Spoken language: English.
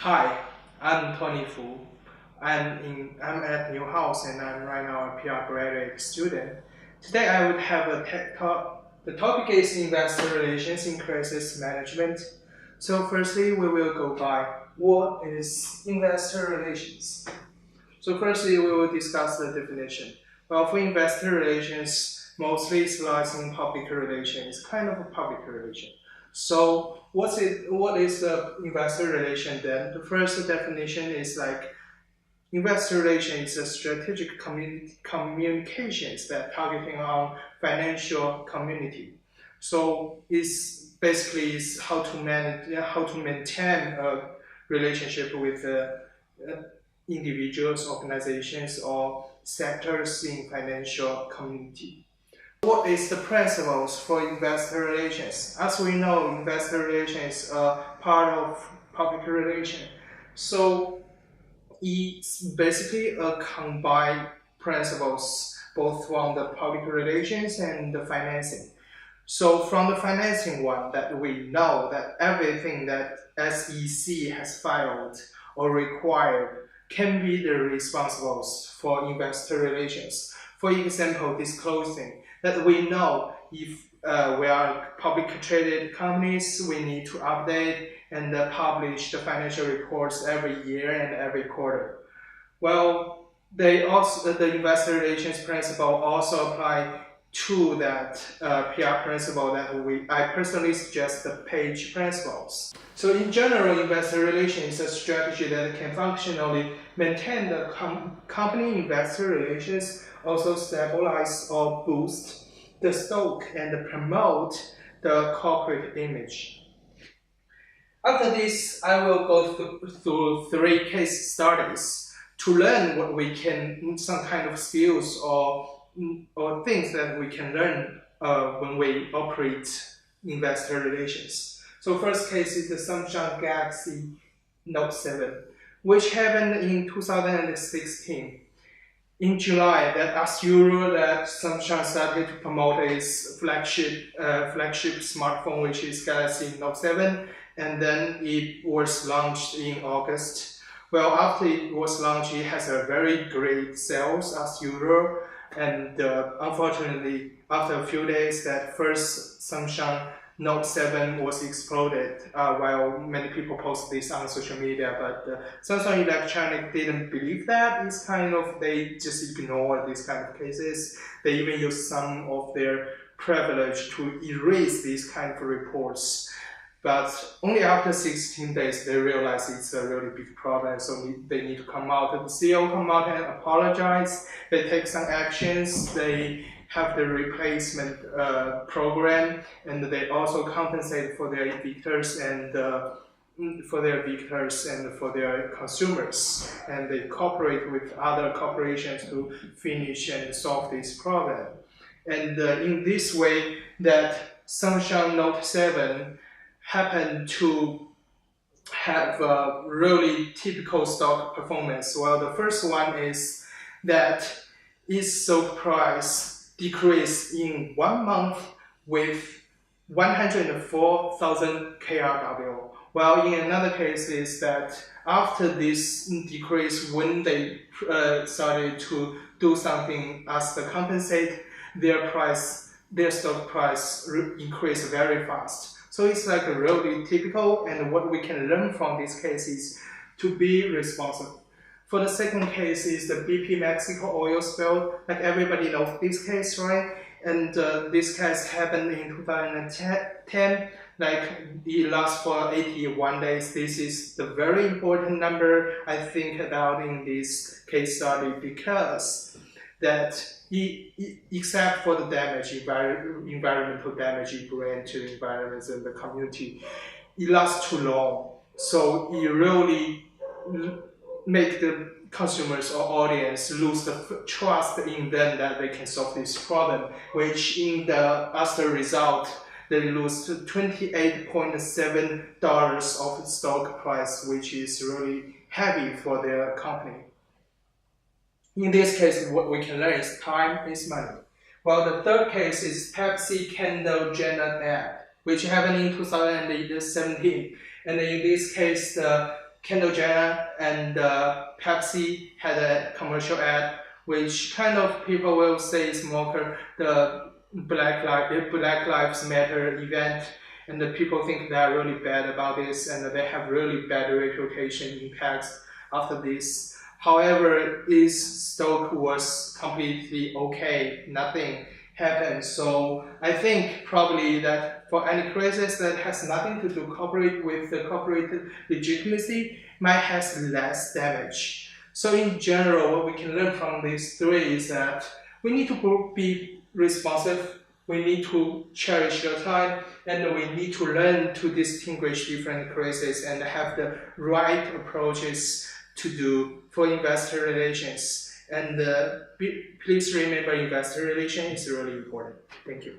Hi, I'm Tony Fu. I'm at Newhouse and I'm right now a PR graduate student. Today I would have a tech talk. The topic is investor relations in crisis management. So firstly, we will go by what is investor relations. So firstly, we will discuss the definition. Well, for investor relations, mostly it's lies in public relations. It's kind of a public relation. So what is the investor relation then? The first definition is like investor relation is a strategic communications that targeting on financial community. So it's basically is how to manage, how to maintain a relationship with individuals, organizations, or sectors in financial community. What is the principles for investor relations? As we know, investor relations are part of public relations. So it's basically a combined principles both from the public relations and the financing. So from the financing one, that we know that everything that SEC has filed or required can be the responsibles for investor relations. For example, disclosing that we know if we are public traded companies, we need to update and publish the financial reports every year and every quarter. Well, the investor relations principle also apply to that PR principle that I personally suggest the page principles. So in general, investor relations is a strategy that can functionally maintain the company investor relations, also stabilize or boost the stock and promote the corporate image. After this, I will go through 3 case studies to learn what we can, some kind of skills or things that we can learn when we operate investor relations. So first case is the Samsung Galaxy Note 7, which happened in 2016. In July, that as usual, that Samsung started to promote its flagship smartphone, which is Galaxy Note 7, and then it was launched in August. Well, after it was launched, it has a very great sales as usual. And unfortunately, after a few days, that first Samsung Note 7 was exploded while many people post this on social media, but Samsung Electronics didn't believe that. It's kind of, they just ignore these kind of cases. They even use some of their privilege to erase these kind of reports. But only after 16 days, they realize it's a really big problem, so they need to come out. The CEO come out and apologize. They take some actions. They have the replacement program, and they also compensate for their victors and for their consumers. And they cooperate with other corporations to finish and solve this problem. And in this way, that Samsung Note 7 happened to have a really typical stock performance. Well, the first one is that its stock price decreased in 1 month with 104,000 KRW. While in another case is that after this decrease, when they started to do something as to compensate, their stock price increased very fast. So it's like a really typical, and what we can learn from this case is to be responsible. For the second case is the BP Mexico oil spill. Like everybody knows this case, right? And this case happened in 2010. Like it lasts for 81 days. This is the very important number I think about in this case study, because that except for the damage, environmental damage it brings to the environment and the community, it lasts too long. So it really make the consumers or audience lose the trust in them that they can solve this problem, which as a result, they lose $28.7 of stock price, which is really heavy for their company. In this case, what we can learn is time is money. Well, the third case is Pepsi Kendall Jenner ad, which happened in 2017. And in this case, the Kendall Jenner and Pepsi had a commercial ad, which kind of people will say is more the Black Lives Matter event, and the people think they are really bad about this, and they have really bad reputation impacts after this. However, his stock was completely okay, nothing happened. So I think probably that for any crisis that has nothing to do with the corporate legitimacy might have less damage. So in general, what we can learn from these three is that we need to be responsive, we need to cherish the time, and we need to learn to distinguish different crises and have the right approaches to do for investor relations. And please remember, investor relations is really important. Thank you.